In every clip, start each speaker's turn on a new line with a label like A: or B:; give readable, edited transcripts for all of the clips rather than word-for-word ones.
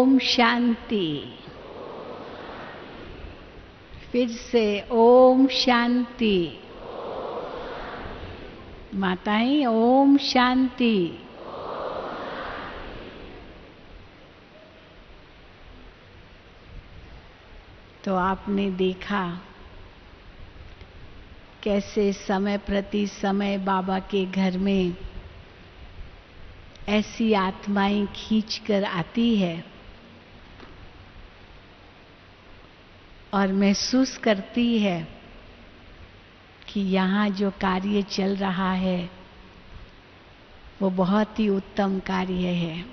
A: ओम शांति। फिर से ओम शांति। माताएं ओम शांति। तो आपने देखा कैसे समय प्रति समय बाबा के घर में ऐसी आत्माएं खींच कर आती है और महसूस करती है कि यहाँ जो कार्य चल रहा है वो बहुत ही उत्तम कार्य है।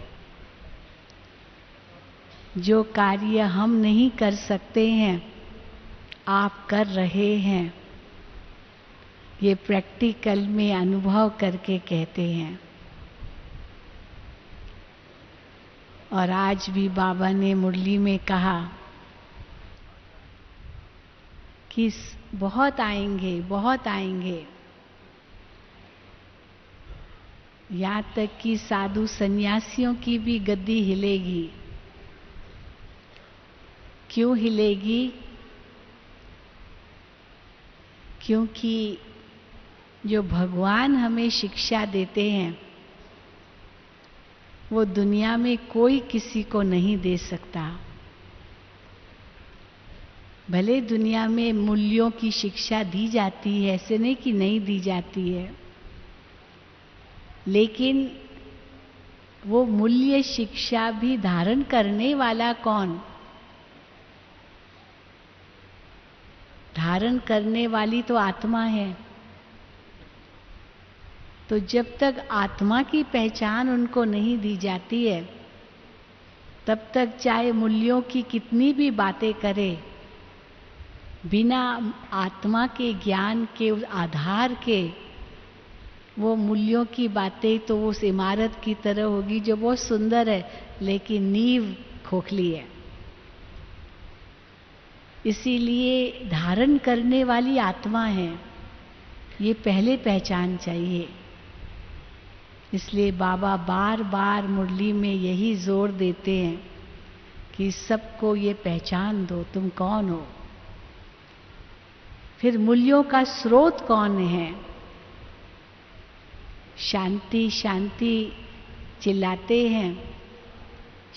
A: जो कार्य हम नहीं कर सकते हैं आप कर रहे हैं, ये प्रैक्टिकल में अनुभव करके कहते हैं। और आज भी बाबा ने मुरली में कहा कि बहुत आएंगे, बहुत आएंगे। यहाँ तक कि साधु सन्यासियों की भी गद्दी हिलेगी। क्यों हिलेगी? क्योंकि जो भगवान हमें शिक्षा देते हैं वो दुनिया में कोई किसी को नहीं दे सकता। भले दुनिया में मूल्यों की शिक्षा दी जाती है, ऐसे नहीं कि नहीं दी जाती है, लेकिन वो मूल्य शिक्षा भी धारण करने वाला कौन? धारण करने वाली तो आत्मा है। तो जब तक आत्मा की पहचान उनको नहीं दी जाती है तब तक चाहे मूल्यों की कितनी भी बातें करे, बिना आत्मा के ज्ञान के आधार के वो मूल्यों की बातें तो उस इमारत की तरह होगी जो बहुत सुंदर है लेकिन नींव खोखली है। इसीलिए धारण करने वाली आत्मा है, ये पहले पहचान चाहिए। इसलिए बाबा बार बार मुरली में यही जोर देते हैं कि सबको ये पहचान दो तुम कौन हो। फिर मूल्यों का स्रोत कौन है? शांति शांति चिल्लाते हैं,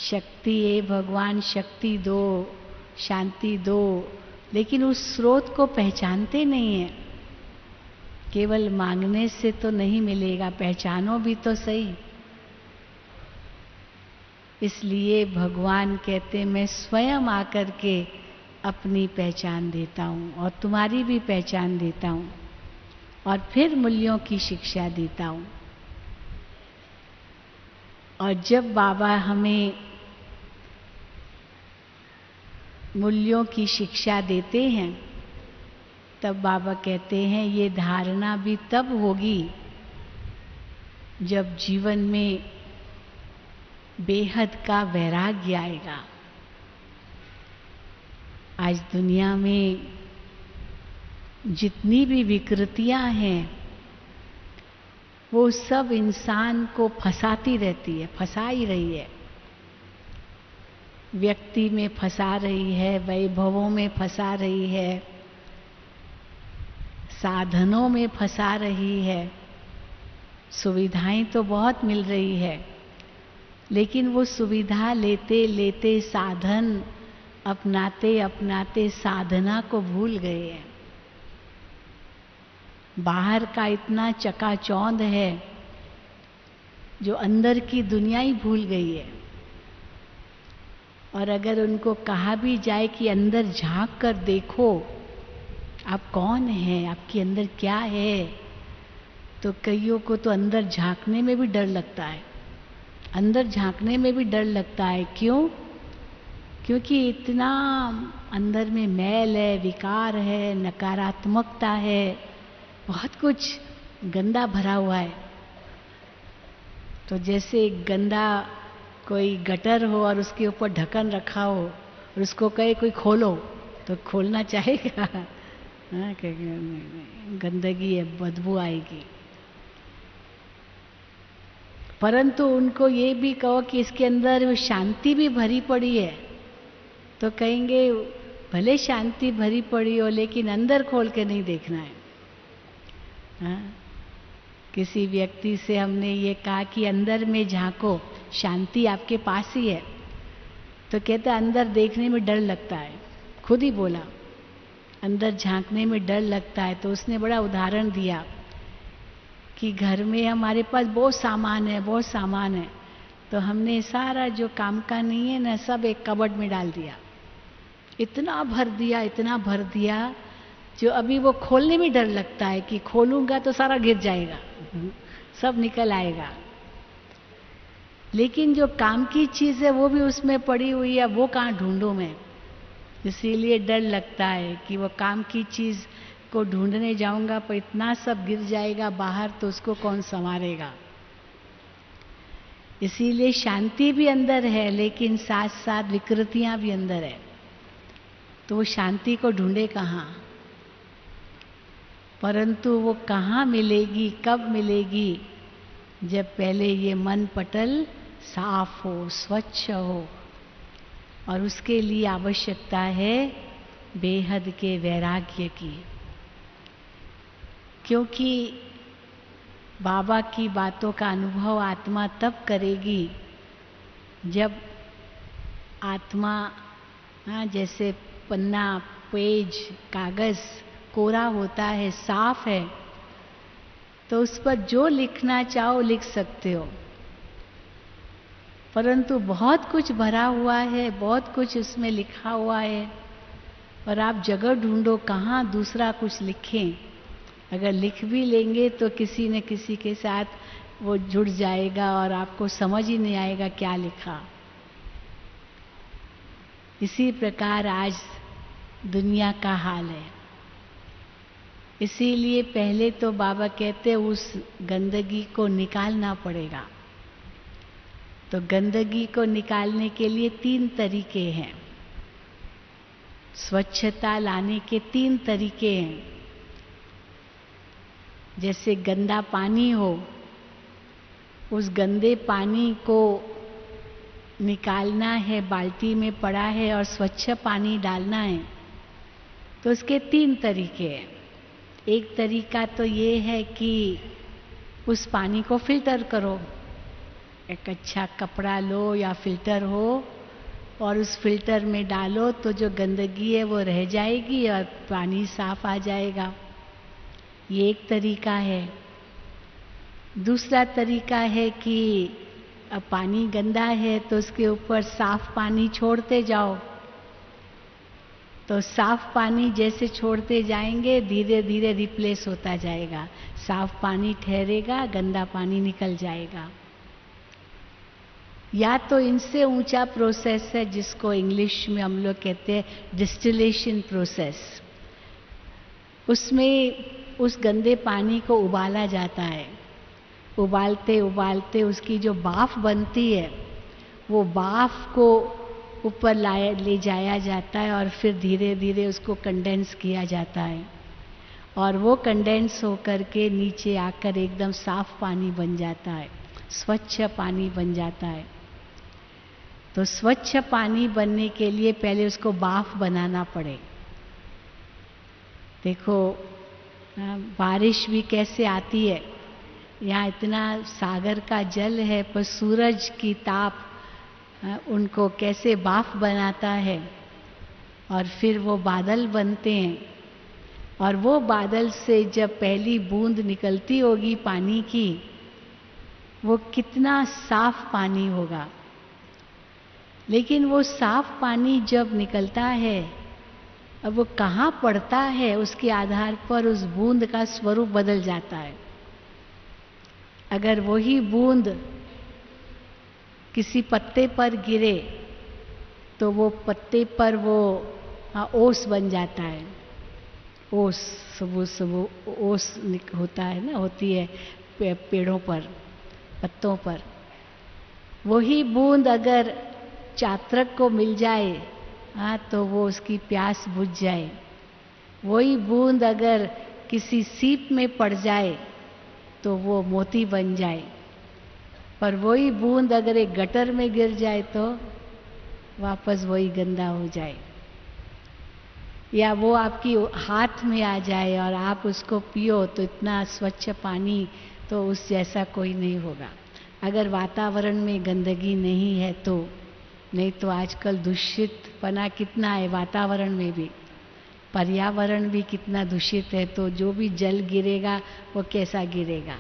A: शक्ति ए भगवान शक्ति दो, शांति दो, लेकिन उस स्रोत को पहचानते नहीं हैं। केवल मांगने से तो नहीं मिलेगा, पहचानो भी तो सही। इसलिए भगवान कहते मैं स्वयं आकर के अपनी पहचान देता हूँ और तुम्हारी भी पहचान देता हूँ और फिर मूल्यों की शिक्षा देता हूँ। और जब बाबा हमें मूल्यों की शिक्षा देते हैं तब बाबा कहते हैं ये धारणा भी तब होगी जब जीवन में बेहद का वैराग्य आएगा। आज दुनिया में जितनी भी विकृतियां हैं वो सब इंसान को फंसाती रहती है, फंसा ही रही है। व्यक्ति में फंसा रही है, वैभवों में फंसा रही है, साधनों में फंसा रही है। सुविधाएं तो बहुत मिल रही है लेकिन वो सुविधा लेते लेते साधन अपनाते अपनाते साधना को भूल गए हैं। बाहर का इतना चकाचौंध है जो अंदर की दुनिया ही भूल गई है। और अगर उनको कहा भी जाए कि अंदर झांक कर देखो आप कौन हैं, आपके अंदर क्या है, तो कईयों को तो अंदर झांकने में भी डर लगता है। अंदर झांकने में भी डर लगता है। क्यों? क्योंकि इतना अंदर में मैल है, विकार है, नकारात्मकता है, बहुत कुछ गंदा भरा हुआ है। तो जैसे गंदा कोई गटर हो और उसके ऊपर ढक्कन रखा हो और उसको कहे कोई खोलो तो खोलना चाहेगा? हाँ, गंदगी है, बदबू आएगी। परंतु उनको ये भी कहो कि इसके अंदर वो शांति भी भरी पड़ी है, तो कहेंगे भले शांति भरी पड़ी हो लेकिन अंदर खोल के नहीं देखना है। हाँ? किसी व्यक्ति से हमने ये कहा कि अंदर में झांको, शांति आपके पास ही है, तो कहता अंदर देखने में डर लगता है। खुद ही बोला अंदर झांकने में डर लगता है। तो उसने बड़ा उदाहरण दिया कि घर में हमारे पास बहुत सामान है, बहुत सामान है, तो हमने सारा जो काम का नहीं है ना सब एक कबर्ड में डाल दिया। इतना भर दिया, इतना भर दिया, जो अभी वो खोलने में डर लगता है कि खोलूंगा तो सारा गिर जाएगा, सब निकल आएगा। लेकिन जो काम की चीज है वो भी उसमें पड़ी हुई है, वो कहाँ ढूंढूं मैं। इसीलिए डर लगता है कि वो काम की चीज को ढूंढने जाऊंगा पर इतना सब गिर जाएगा बाहर, तो उसको कौन संवारेगा। इसीलिए शांति भी अंदर है लेकिन साथ साथ विकृतियां भी अंदर है। तो वो शांति को ढूंढे कहाँ, परंतु वो कहाँ मिलेगी, कब मिलेगी, जब पहले ये मन पटल साफ हो, स्वच्छ हो। और उसके लिए आवश्यकता है बेहद के वैराग्य की। क्योंकि बाबा की बातों का अनुभव आत्मा तब करेगी जब आत्मा जैसे पन्ना, पेज, कागज कोरा होता है, साफ है, तो उस पर जो लिखना चाहो लिख सकते हो। परंतु बहुत कुछ भरा हुआ है, बहुत कुछ उसमें लिखा हुआ है, और आप जगह ढूंढो कहाँ दूसरा कुछ लिखें। अगर लिख भी लेंगे तो किसी न किसी के साथ वो जुड़ जाएगा और आपको समझ ही नहीं आएगा क्या लिखा। इसी प्रकार आज दुनिया का हाल है। इसीलिए पहले तो बाबा कहते उस गंदगी को निकालना पड़ेगा। तो गंदगी को निकालने के लिए 3 तरीके हैं। स्वच्छता लाने के 3 तरीके हैं। जैसे गंदा पानी हो, उस गंदे पानी को निकालना है, बाल्टी में पड़ा है और स्वच्छ पानी डालना है, तो उसके 3 तरीके हैं। एक तरीका तो ये है कि उस पानी को फिल्टर करो। एक अच्छा कपड़ा लो या फिल्टर हो और उस फिल्टर में डालो तो जो गंदगी है वो रह जाएगी और पानी साफ आ जाएगा। ये एक तरीका है। दूसरा तरीका है कि अब पानी गंदा है तो उसके ऊपर साफ पानी छोड़ते जाओ। तो साफ पानी जैसे छोड़ते जाएंगे धीरे धीरे रिप्लेस होता जाएगा। साफ पानी ठहरेगा, गंदा पानी निकल जाएगा। या तो इनसे ऊंचा प्रोसेस है जिसको इंग्लिश में हम लोग कहते हैं डिस्टिलेशन प्रोसेस। उसमें उस गंदे पानी को उबाला जाता है। उबालते उबालते उसकी जो भाप बनती है वो भाप को ऊपर ले जाया जाता है और फिर धीरे धीरे उसको कंडेंस किया जाता है और वो कंडेंस होकर के नीचे आकर एकदम साफ पानी बन जाता है, स्वच्छ पानी बन जाता है। तो स्वच्छ पानी बनने के लिए पहले उसको भाप बनाना पड़े। देखो बारिश भी कैसे आती है, यहाँ इतना सागर का जल है पर सूरज की ताप उनको कैसे भाप बनाता है और फिर वो बादल बनते हैं। और वो बादल से जब पहली बूंद निकलती होगी पानी की, वो कितना साफ पानी होगा। लेकिन वो साफ पानी जब निकलता है, अब वो कहाँ पड़ता है उसके आधार पर उस बूंद का स्वरूप बदल जाता है। अगर वही बूंद किसी पत्ते पर गिरे तो वो पत्ते पर वो ओस बन जाता है। ओस सब ओस होता है ना, होती है पेड़ों पर, पत्तों पर। वही बूंद अगर चातक को मिल जाए तो वो उसकी प्यास बुझ जाए। वही बूंद अगर किसी सीप में पड़ जाए तो वो मोती बन जाए। पर वही बूंद अगर एक गटर में गिर जाए तो वापस वही गंदा हो जाए, या वो आपकी हाथ में आ जाए और आप उसको पियो तो इतना स्वच्छ पानी तो उस जैसा कोई नहीं होगा। अगर वातावरण में गंदगी नहीं है तो, नहीं तो आजकल दूषितपना कितना है वातावरण में भी, पर्यावरण भी कितना दूषित है, तो जो भी जल गिरेगा वो कैसा गिरेगा।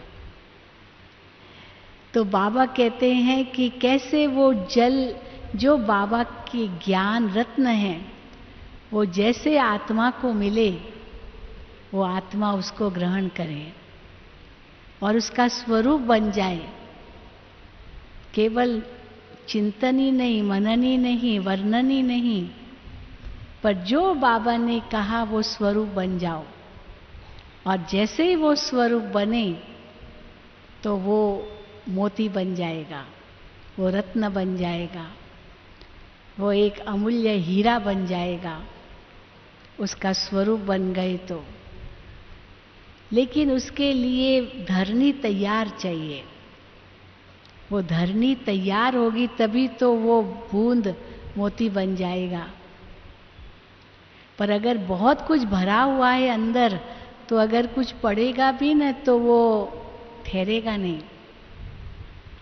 A: तो बाबा कहते हैं कि कैसे वो जल जो बाबा की ज्ञान रत्न है वो जैसे आत्मा को मिले, वो आत्मा उसको ग्रहण करे और उसका स्वरूप बन जाए। केवल चिंतन ही नहीं, मनन ही नहीं, वर्णन ही नहीं, पर जो बाबा ने कहा वो स्वरूप बन जाओ। और जैसे ही वो स्वरूप बने तो वो मोती बन जाएगा, वो रत्न बन जाएगा, वो एक अमूल्य हीरा बन जाएगा, उसका स्वरूप बन गए तो। लेकिन उसके लिए धरनी तैयार चाहिए। वो धरनी तैयार होगी तभी तो वो बूंद मोती बन जाएगा। पर अगर बहुत कुछ भरा हुआ है अंदर तो अगर कुछ पड़ेगा भी न तो वो ठहरेगा नहीं,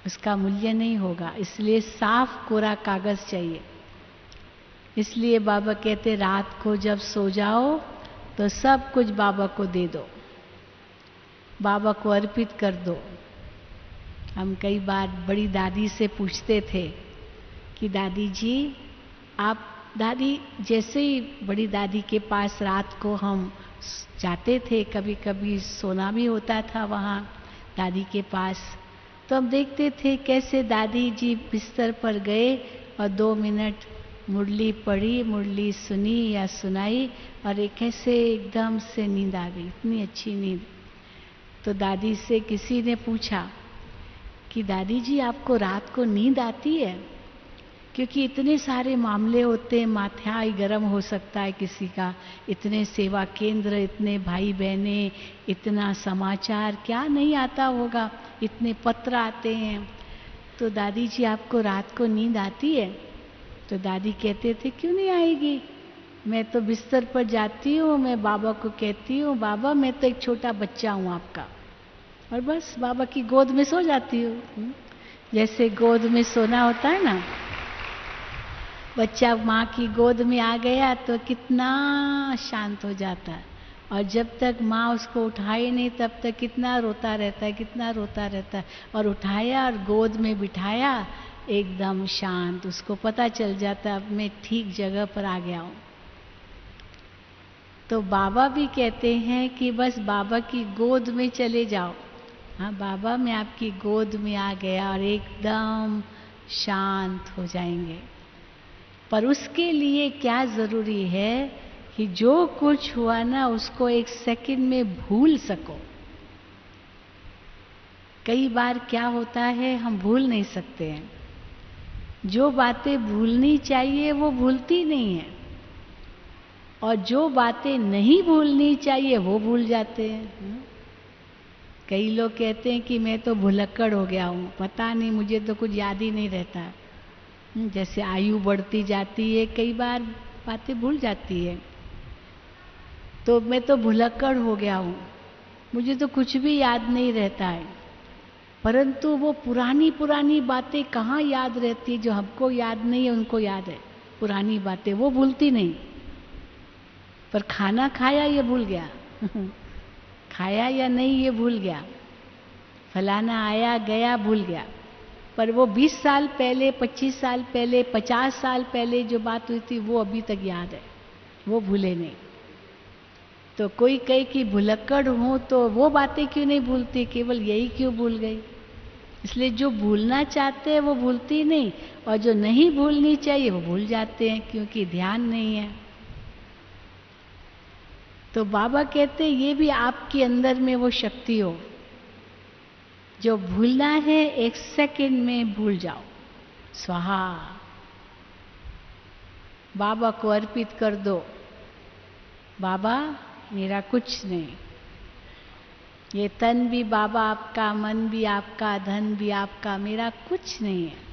A: उसका मूल्य नहीं होगा। इसलिए साफ कोरा कागज चाहिए। इसलिए बाबा कहते रात को जब सो जाओ तो सब कुछ बाबा को दे दो, बाबा को अर्पित कर दो। हम कई बार बड़ी दादी से पूछते थे कि दादी जी आप, दादी जैसे ही बड़ी दादी के पास रात को हम जाते थे, कभी कभी सोना भी होता था वहाँ दादी के पास, तो हम देखते थे कैसे दादी जी बिस्तर पर गए और 2 मिनट मुरली पढ़ी, मुरली सुनी या सुनाई और एक ऐसे एकदम से नींद आ गई, इतनी अच्छी नींद। तो दादी से किसी ने पूछा कि दादी जी आपको रात को नींद आती है? क्योंकि इतने सारे मामले होते हैं, माथा ही गर्म हो सकता है किसी का, इतने सेवा केंद्र, इतने भाई बहने, इतना समाचार, क्या नहीं आता होगा, इतने पत्र आते हैं। तो दादी जी आपको रात को नींद आती है? तो दादी कहते थे क्यों नहीं आएगी, मैं तो बिस्तर पर जाती हूँ, मैं बाबा को कहती हूँ बाबा मैं तो एक छोटा बच्चा हूँ आपका, और बस बाबा की गोद में सो जाती हूँ। जैसे गोद में सोना होता है ना, बच्चा माँ की गोद में आ गया तो कितना शांत हो जाता है, और जब तक माँ उसको उठाए नहीं तब तक कितना रोता रहता है, कितना रोता रहता है। और उठाया और गोद में बिठाया, एकदम शांत, उसको पता चल जाता है अब मैं ठीक जगह पर आ गया हूँ। तो बाबा भी कहते हैं कि बस बाबा की गोद में चले जाओ। हाँ बाबा मैं आपकी गोद में आ गया, और एकदम शांत हो जाएंगे। पर उसके लिए क्या जरूरी है कि जो कुछ हुआ ना उसको 1 सेकंड में भूल सको। कई बार क्या होता है हम भूल नहीं सकते हैं, जो बातें भूलनी चाहिए वो भूलती नहीं है, और जो बातें नहीं भूलनी चाहिए वो भूल जाते हैं। कई लोग कहते हैं कि मैं तो भुलक्कड़ हो गया हूँ, पता नहीं मुझे तो कुछ याद ही नहीं रहता है। जैसे आयु बढ़ती जाती है कई बार बातें भूल जाती है, तो मैं तो भुलक्कड़ हो गया हूँ, मुझे तो कुछ भी याद नहीं रहता है। परंतु वो पुरानी पुरानी बातें कहाँ याद रहती है, जो हमको याद नहीं है उनको याद है। पुरानी बातें वो भूलती नहीं, पर खाना खाया ये भूल गया खाया या नहीं ये भूल गया, फलाना आया गया भूल गया। पर वो 20 साल पहले, 25 साल पहले, 50 साल पहले जो बात हुई थी वो अभी तक याद है, वो भूले नहीं। तो कोई कहे कि भुलक्कड़ हूँ तो वो बातें क्यों नहीं भूलती, केवल यही क्यों भूल गई। इसलिए जो भूलना चाहते हैं वो भूलती नहीं, और जो नहीं भूलनी चाहिए वो भूल जाते हैं क्योंकि ध्यान नहीं है। तो बाबा कहते हैं ये भी आपके अंदर में वो शक्ति हो, जो भूलना है 1 सेकंड में भूल जाओ, स्वाहा, बाबा को अर्पित कर दो। बाबा मेरा कुछ नहीं, ये तन भी बाबा आपका, मन भी आपका, धन भी आपका, मेरा कुछ नहीं है।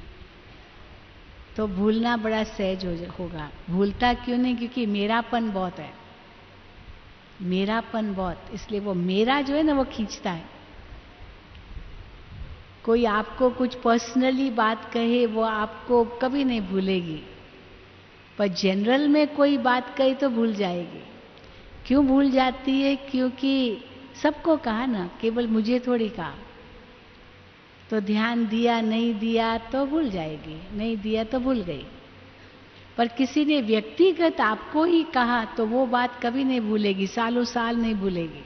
A: तो भूलना बड़ा सहज होगा। भूलता क्यों नहीं? क्योंकि मेरापन बहुत है, मेरापन बहुत, इसलिए वो मेरा जो है ना वो खींचता है। कोई आपको कुछ पर्सनली बात कहे वो आपको कभी नहीं भूलेगी, पर जनरल में कोई बात कही तो भूल जाएगी। क्यों भूल जाती है? क्योंकि सबको कहा ना, केवल मुझे थोड़ी कहा। तो ध्यान दिया नहीं दिया तो भूल जाएगी, नहीं दिया तो भूल गई। पर किसी ने व्यक्तिगत आपको ही कहा तो वो बात कभी नहीं भूलेगी, सालों साल नहीं भूलेगी,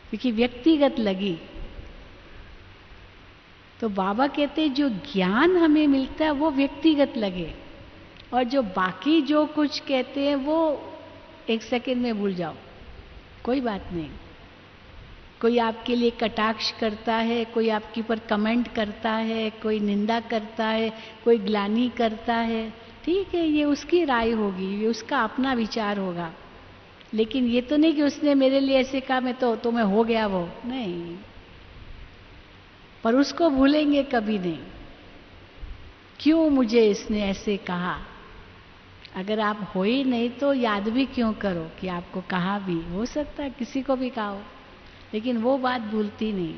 A: क्योंकि व्यक्तिगत लगी। तो बाबा कहते हैं जो ज्ञान हमें मिलता है वो व्यक्तिगत लगे, और जो बाकी जो कुछ कहते हैं वो एक सेकंड में भूल जाओ, कोई बात नहीं। कोई आपके लिए कटाक्ष करता है, कोई आपके ऊपर कमेंट करता है, कोई निंदा करता है, कोई ग्लानि करता है, ठीक है, ये उसकी राय होगी, ये उसका अपना विचार होगा। लेकिन ये तो नहीं कि उसने मेरे लिए ऐसे कहा मैं तो मैं हो गया वो, नहीं। पर उसको भूलेंगे कभी नहीं। क्यों मुझे इसने ऐसे कहा? अगर आप हो ही नहीं तो याद भी क्यों करो कि आपको कहा भी, हो सकता है किसी को भी कहा हो, लेकिन वो बात भूलती नहीं।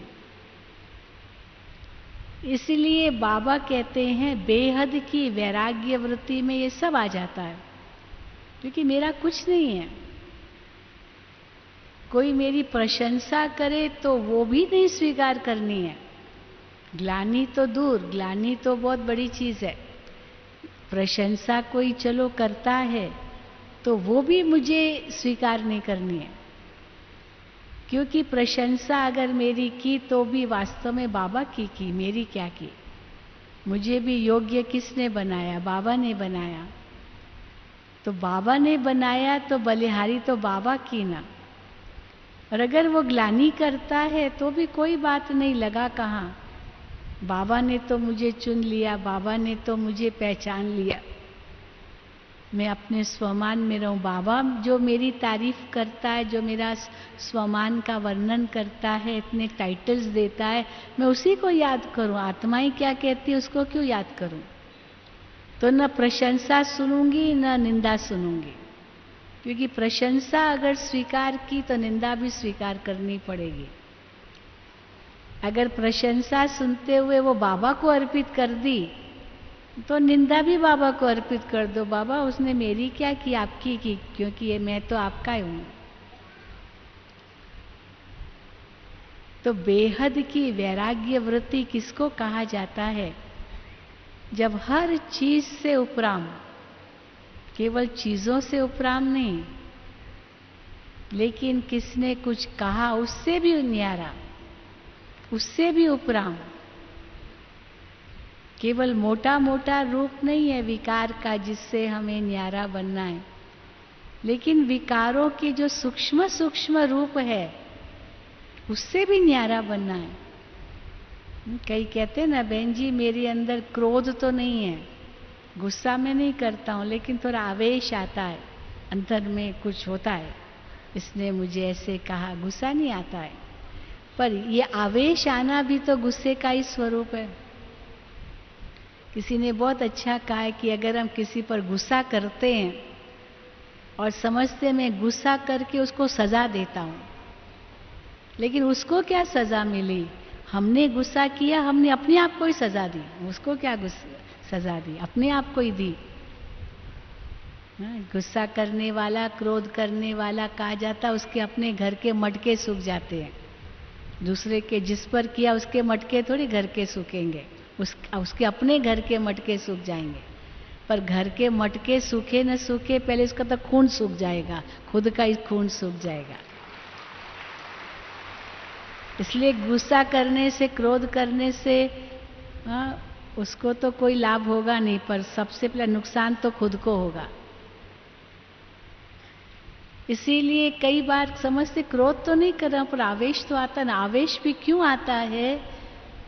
A: इसलिए बाबा कहते हैं बेहद की वैराग्य वृत्ति में ये सब आ जाता है, क्योंकि मेरा कुछ नहीं है। कोई मेरी प्रशंसा करे तो वो भी नहीं स्वीकार करनी है। ग्लानि तो दूर, ग्लानि तो बहुत बड़ी चीज है। प्रशंसा कोई चलो करता है तो वो भी मुझे स्वीकार नहीं करनी है, क्योंकि प्रशंसा अगर मेरी की तो भी वास्तव में बाबा की, मेरी क्या की? मुझे भी योग्य किसने बनाया? बाबा ने बनाया। तो बाबा ने बनाया तो बलिहारी तो बाबा की ना। और अगर वो ग्लानि करता है तो भी कोई बात नहीं, लगा कहाँ? बाबा ने तो मुझे चुन लिया, बाबा ने तो मुझे पहचान लिया, मैं अपने स्वमान में रहूं। बाबा जो मेरी तारीफ करता है, जो मेरा स्वमान का वर्णन करता है, इतने टाइटल्स देता है, मैं उसी को याद करूं। आत्मा ही क्या कहती है उसको क्यों याद करूं? तो न प्रशंसा सुनूंगी न निंदा सुनूंगी, क्योंकि प्रशंसा अगर स्वीकार की तो निंदा भी स्वीकार करनी पड़ेगी। अगर प्रशंसा सुनते हुए वो बाबा को अर्पित कर दी तो निंदा भी बाबा को अर्पित कर दो। बाबा उसने मेरी क्या की, आपकी की, क्योंकि ये मैं तो आपका ही हूं। तो बेहद की वैराग्य वृत्ति किसको कहा जाता है? जब हर चीज से उपराम, केवल चीजों से उपराम नहीं, लेकिन किसने कुछ कहा उससे भी न्यारा, उससे भी उपराम। केवल मोटा मोटा रूप नहीं है विकार का जिससे हमें न्यारा बनना है, लेकिन विकारों के जो सूक्ष्म सूक्ष्म रूप है उससे भी न्यारा बनना है। कई कहते हैं ना, बहन जी मेरे अंदर क्रोध तो नहीं है, गुस्सा में नहीं करता हूं, लेकिन थोड़ा आवेश आता है, अंदर में कुछ होता है, इसने मुझे ऐसे कहा, गुस्सा नहीं आता है। पर ये आवेश आना भी तो गुस्से का ही स्वरूप है। किसी ने बहुत अच्छा कहा है कि अगर हम किसी पर गुस्सा करते हैं और समझते मैं गुस्सा करके उसको सजा देता हूं, लेकिन उसको क्या सजा मिली? हमने गुस्सा किया, हमने अपने आप को ही सजा दी। उसको क्या सजा दी? अपने आप को ही दी। गुस्सा करने वाला, क्रोध करने वाला कहा जाता, उसके अपने घर के मटके सूख जाते हैं। दूसरे के जिस पर किया उसके मटके थोड़ी घर के सूखेंगे, उसके अपने घर के मटके सूख जाएंगे। पर घर के मटके सूखे न सूखे, पहले उसका तो खून सूख जाएगा, खुद का ही खून सूख जाएगा। इसलिए गुस्सा करने से, क्रोध करने से उसको तो कोई लाभ होगा नहीं, पर सबसे पहले नुकसान तो खुद को होगा। इसीलिए कई बार समझते क्रोध तो नहीं कर रहा, पर आवेश तो आता ना। आवेश भी क्यों आता है?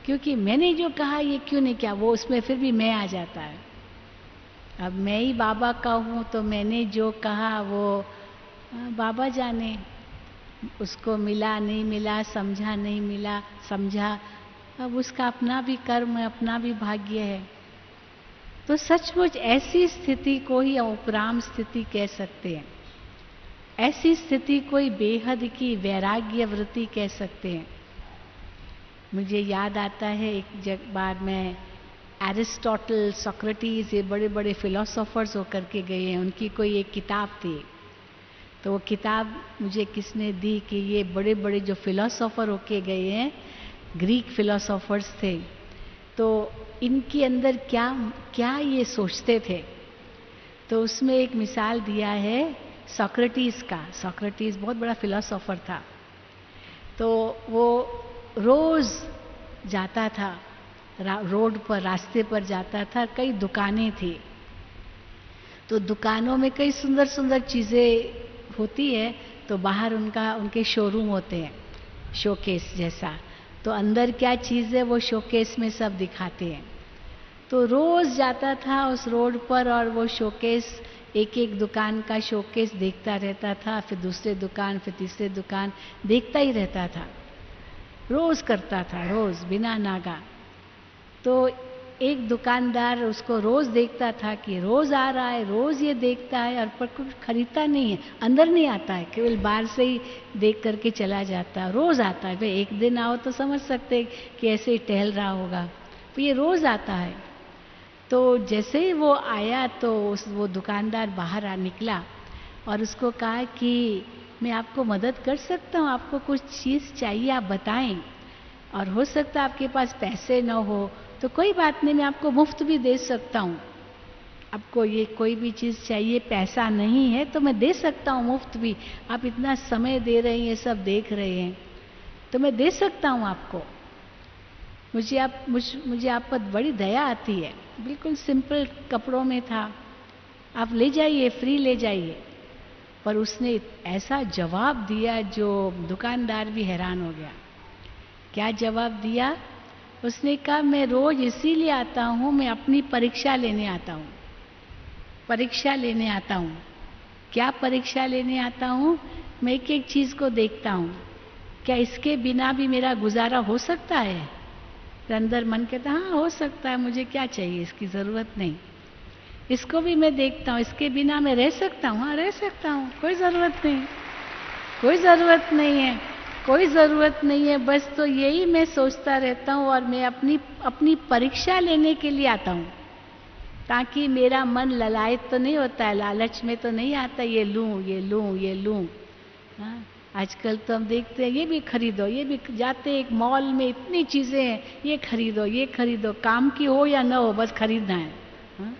A: क्योंकि मैंने जो कहा ये क्यों नहीं किया, वो उसमें फिर भी मैं आ जाता है। अब मैं ही बाबा का हूं तो मैंने जो कहा वो बाबा जाने। उसको मिला नहीं मिला, समझा नहीं मिला, समझा, अब उसका अपना भी कर्म है, अपना भी भाग्य है। तो सचमुच ऐसी स्थिति को ही उपराम स्थिति कह सकते हैं। ऐसी स्थिति कोई बेहद की वैराग्य वृत्ति कह सकते हैं। मुझे याद आता है एक बार मैं एरिस्टोटल, सोक्रेटिस, ये बड़े बड़े फिलोसोफर्स होकर के गए हैं, उनकी कोई एक किताब थी। तो वो किताब मुझे किसने दी कि ये बड़े बड़े जो फिलोसोफर होके गए हैं, ग्रीक फिलोसोफर्स थे, तो इनके अंदर क्या क्या ये सोचते थे। तो उसमें एक मिसाल दिया है सोक्रेटिस का। सोक्रेटिस बहुत बड़ा फिलोसोफर था। तो वो रोज जाता था रोड पर, रास्ते पर जाता था, कई दुकानें थी, तो दुकानों में कई सुंदर सुंदर चीज़ें होती है, तो बाहर उनके शोरूम होते हैं, शोकेस जैसा, तो अंदर क्या चीज़ है वो शोकेस में सब दिखाते हैं। तो रोज जाता था उस रोड पर और वो शोकेस, एक एक दुकान का शोकेस देखता रहता था, फिर दूसरे दुकान, फिर तीसरे दुकान, देखता ही रहता था, रोज करता था, रोज बिना नागा। तो एक दुकानदार उसको रोज देखता था कि रोज आ रहा है, रोज ये देखता है, और पर कुछ खरीदता नहीं है, अंदर नहीं आता है, केवल बाहर से ही देख करके चला जाता है। रोज आता है, भाई एक दिन आओ तो समझ सकते कि ऐसे ही टहल रहा होगा, तो ये रोज आता है। तो जैसे ही वो आया तो वो दुकानदार बाहर निकला और उसको कहा कि मैं आपको मदद कर सकता हूँ, आपको कुछ चीज़ चाहिए आप बताएं, और हो सकता है आपके पास पैसे न हो तो कोई बात नहीं, मैं आपको मुफ्त भी दे सकता हूँ। आपको ये कोई भी चीज़ चाहिए, पैसा नहीं है तो मैं दे सकता हूँ मुफ्त भी, आप इतना समय दे रहे हैं, ये सब देख रहे हैं, तो मैं दे सकता हूँ आपको। मुझे आप पर बड़ी दया आती है। बिल्कुल सिंपल कपड़ों में था, आप ले जाइए, फ्री ले जाइए। पर उसने ऐसा जवाब दिया जो दुकानदार भी हैरान हो गया। क्या जवाब दिया? उसने कहा मैं रोज इसीलिए आता हूँ, मैं अपनी परीक्षा लेने आता हूँ, परीक्षा लेने आता हूँ। क्या परीक्षा लेने आता हूँ? मैं एक एक चीज़ को देखता हूँ, क्या इसके बिना भी मेरा गुजारा हो सकता है? अंदर मन कहता हाँ हो सकता है, मुझे क्या चाहिए, इसकी ज़रूरत नहीं। इसको भी मैं देखता हूँ, इसके बिना मैं रह सकता हूँ, हाँ रह सकता हूँ, कोई ज़रूरत नहीं, कोई ज़रूरत नहीं है, कोई ज़रूरत नहीं है। बस तो यही मैं सोचता रहता हूँ, और मैं अपनी परीक्षा लेने के लिए आता हूँ, ताकि मेरा मन ललायत तो नहीं होता है, लालच में तो नहीं आता ये लूँ ये लूँ ये लूँ। हाँ, आजकल तो हम देखते हैं ये भी खरीदो, ये भी, जाते एक मॉल में इतनी चीज़ें हैं, ये खरीदो ये खरीदो, काम की हो या ना हो बस खरीदना है। हाँ?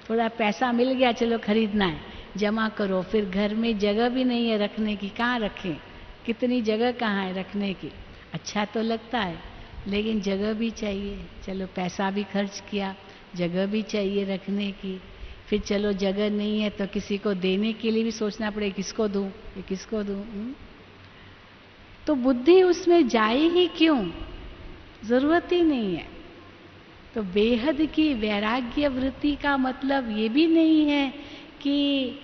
A: थोड़ा पैसा मिल गया चलो खरीदना है, जमा करो, फिर घर में जगह भी नहीं है रखने की, कहाँ रखें, कितनी जगह कहाँ है रखने की। अच्छा तो लगता है लेकिन जगह भी चाहिए, चलो पैसा भी खर्च किया, जगह भी चाहिए रखने की, फिर चलो जगह नहीं है तो किसी को देने के लिए भी सोचना पड़े, किसको दूं, ये किसको दूं। तो बुद्धि उसमें जाए ही क्यों, जरूरत ही नहीं है। तो बेहद की वैराग्य वृत्ति का मतलब ये भी नहीं है कि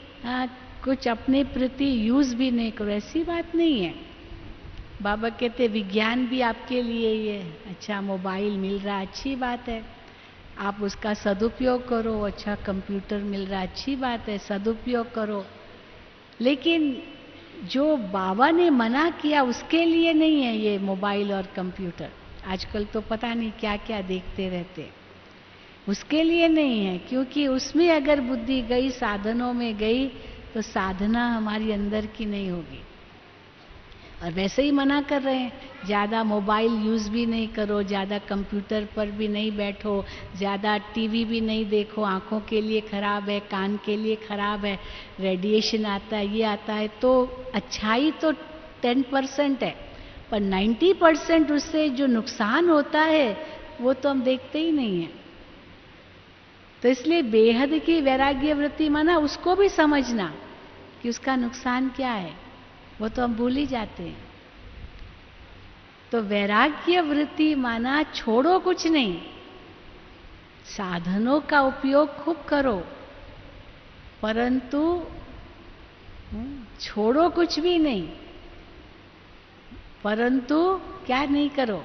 A: कुछ अपने प्रति यूज भी नहीं करो, ऐसी बात नहीं है। बाबा कहते विज्ञान भी आपके लिए ही है, अच्छा मोबाइल मिल रहा है अच्छी बात है, आप उसका सदुपयोग करो, अच्छा कंप्यूटर मिल रहा है अच्छी बात है, सदुपयोग करो, लेकिन जो बाबा ने मना किया उसके लिए नहीं है ये मोबाइल और कंप्यूटर। आजकल तो पता नहीं क्या क्या देखते रहते, उसके लिए नहीं है, क्योंकि उसमें अगर बुद्धि गई, साधनों में गई, तो साधना हमारी अंदर की नहीं होगी। और वैसे ही मना कर रहे हैं, ज़्यादा मोबाइल यूज़ भी नहीं करो, ज़्यादा कंप्यूटर पर भी नहीं बैठो, ज़्यादा टीवी भी नहीं देखो, आँखों के लिए ख़राब है, कान के लिए ख़राब है, रेडिएशन आता है, ये आता है। तो अच्छाई तो 10% है, पर 90% उससे जो नुकसान होता है वो तो हम देखते ही नहीं हैं। तो इसलिए बेहद की वैराग्य वृत्ति माना उसको भी समझना कि उसका नुकसान क्या है, वो तो हम भूल ही जाते हैं। तो वैराग्य वृत्ति माना छोड़ो कुछ नहीं, साधनों का उपयोग खूब करो, परंतु छोड़ो कुछ भी नहीं। परंतु क्या नहीं करो,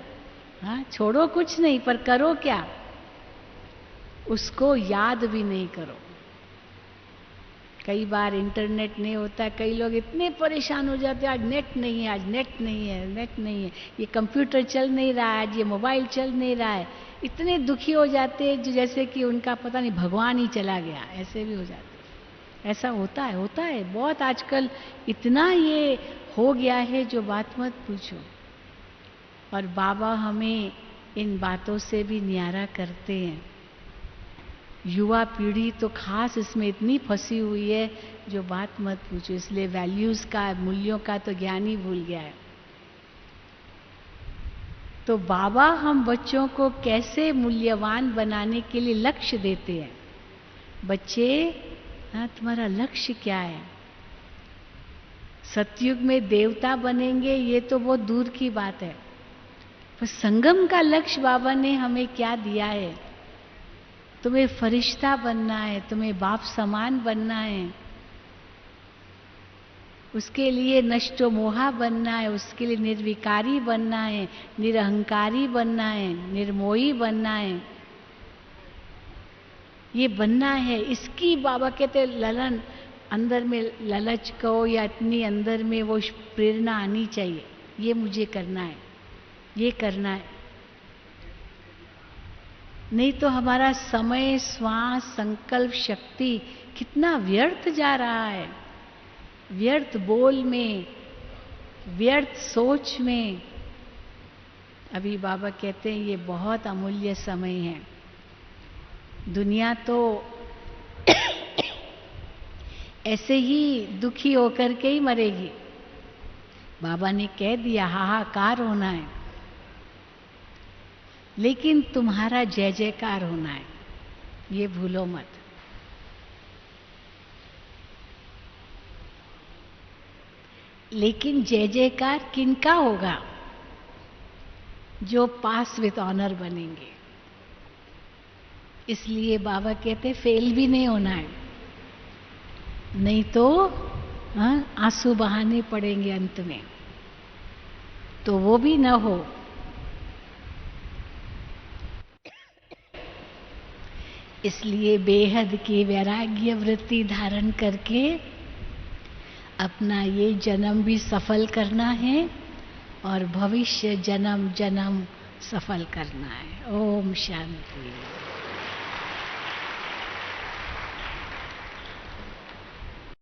A: हाँ छोड़ो कुछ नहीं, पर करो क्या, उसको याद भी नहीं करो। कई बार इंटरनेट नहीं होता है, कई लोग इतने परेशान हो जाते हैं, आज नेट नहीं है, आज नेट नहीं है, नेट नहीं है, ये कंप्यूटर चल नहीं रहा है, आज ये मोबाइल चल नहीं रहा है, इतने दुखी हो जाते हैं जो जैसे कि उनका पता नहीं भगवान ही चला गया, ऐसे भी हो जाते हैं। ऐसा होता है बहुत आजकल, इतना ये हो गया है जो बात मत पूछो। और बाबा हमें इन बातों से भी न्यारा करते हैं। युवा पीढ़ी तो खास इसमें इतनी फंसी हुई है जो बात मत पूछो, इसलिए वैल्यूज का, मूल्यों का तो ज्ञान ही भूल गया है। तो बाबा हम बच्चों को कैसे मूल्यवान बनाने के लिए लक्ष्य देते हैं। बच्चे, हाँ तुम्हारा लक्ष्य क्या है? सतयुग में देवता बनेंगे ये तो बहुत दूर की बात है, पर संगम का लक्ष्य बाबा ने हमें क्या दिया है? तुम्हें फरिश्ता बनना है, तुम्हें बाप समान बनना है, उसके लिए नष्टो मोहा बनना है, उसके लिए निर्विकारी बनना है, निरहंकारी बनना है, निर्मोही बनना है, ये बनना है। इसकी बाबा कहते ललन, अंदर में लालच कहो या इतनी अंदर में वो प्रेरणा आनी चाहिए, ये मुझे करना है, ये करना है। नहीं तो हमारा समय, श्वास, संकल्प शक्ति कितना व्यर्थ जा रहा है, व्यर्थ बोल में, व्यर्थ सोच में। अभी बाबा कहते हैं ये बहुत अमूल्य समय है। दुनिया तो ऐसे ही दुखी होकर के ही मरेगी। बाबा ने कह दिया हाहाकार होना है, लेकिन तुम्हारा जय जयकार होना है, ये भूलो मत। लेकिन जय जयकार किनका होगा? जो पास विद ऑनर बनेंगे। इसलिए बाबा कहते फेल भी नहीं होना है, नहीं तो आंसू बहाने पड़ेंगे अंत में, तो वो भी न हो। इसलिए बेहद की वैराग्य वृत्ति धारण करके अपना ये जन्म भी सफल करना है और भविष्य जन्म जन्म सफल करना है। ओम शांति।